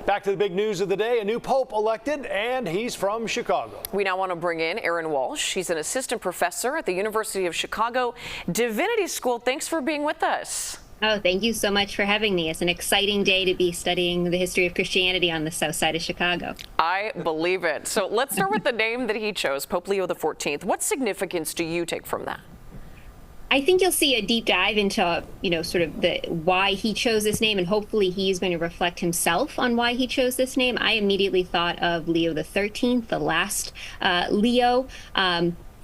Back to the big news of the day. A new pope elected, and he's from Chicago. We now want to bring in Erin Walsh. She's an assistant professor at the University of Chicago Divinity School. Thanks for being with us. Oh, thank you so much for having me. It's an exciting day to be studying the history of Christianity on the south side of Chicago. I believe it. So let's start with the name that he chose, Pope Leo XIV. What significance do you take from that? I think you'll see a deep dive into, sort of the why he chose this name, and hopefully he's going to reflect himself on why he chose this name. I immediately thought of Leo XIII, the last Leo,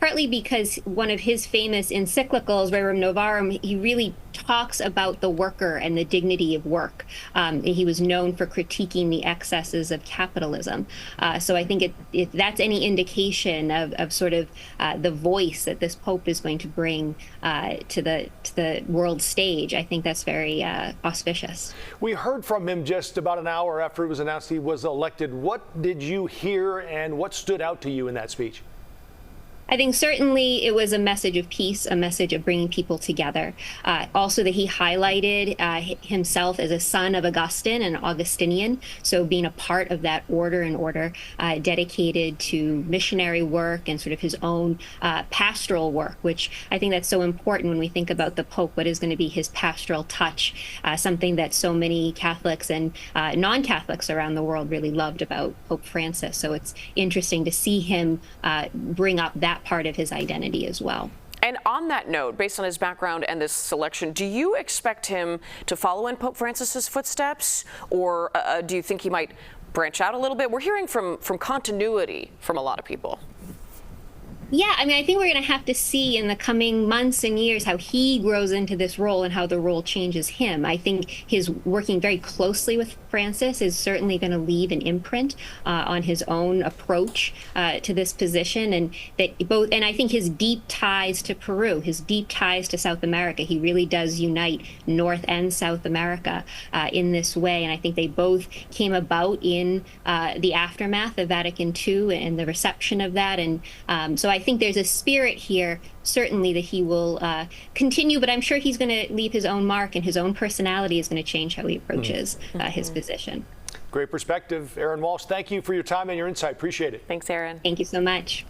partly because one of his famous encyclicals, Rerum Novarum, he really talks about the worker and the dignity of work. He was known for critiquing the excesses of capitalism. So I think if that's any indication of sort of the voice that this Pope is going to bring to the world stage, I think that's very auspicious. We heard from him just about an hour after it was announced he was elected. What did you hear and what stood out to you in that speech? I think certainly it was a message of peace, a message of bringing people together. Also that he highlighted himself as a son of Augustine and Augustinian, so being a part of that order dedicated to missionary work and sort of his own pastoral work, which I think that's so important when we think about the Pope. What is going to be his pastoral touch, something that so many Catholics and non-Catholics around the world really loved about Pope Francis. So it's interesting to see him bring up that part of his identity as well. And on that note, based on his background and this selection, do you expect him to follow in Pope Francis's footsteps, or do you think he might branch out a little bit? We're hearing from continuity from a lot of people. Yeah, I mean, I think we're going to have to see in the coming months and years how he grows into this role and how the role changes him. I think his working very closely with Francis is certainly going to leave an imprint on his own approach to this position, and I think his deep ties to Peru, his deep ties to South America, he really does unite North and South America in this way, and I think they both came about in the aftermath of Vatican II and the reception of that, and so I think there's a spirit here, certainly, that he will continue, but I'm sure he's going to leave his own mark, and his own personality is going to change how he approaches his position. Great perspective. Erin Walsh, thank you for your time and your insight. Appreciate it. Thanks, Erin. Thank you so much.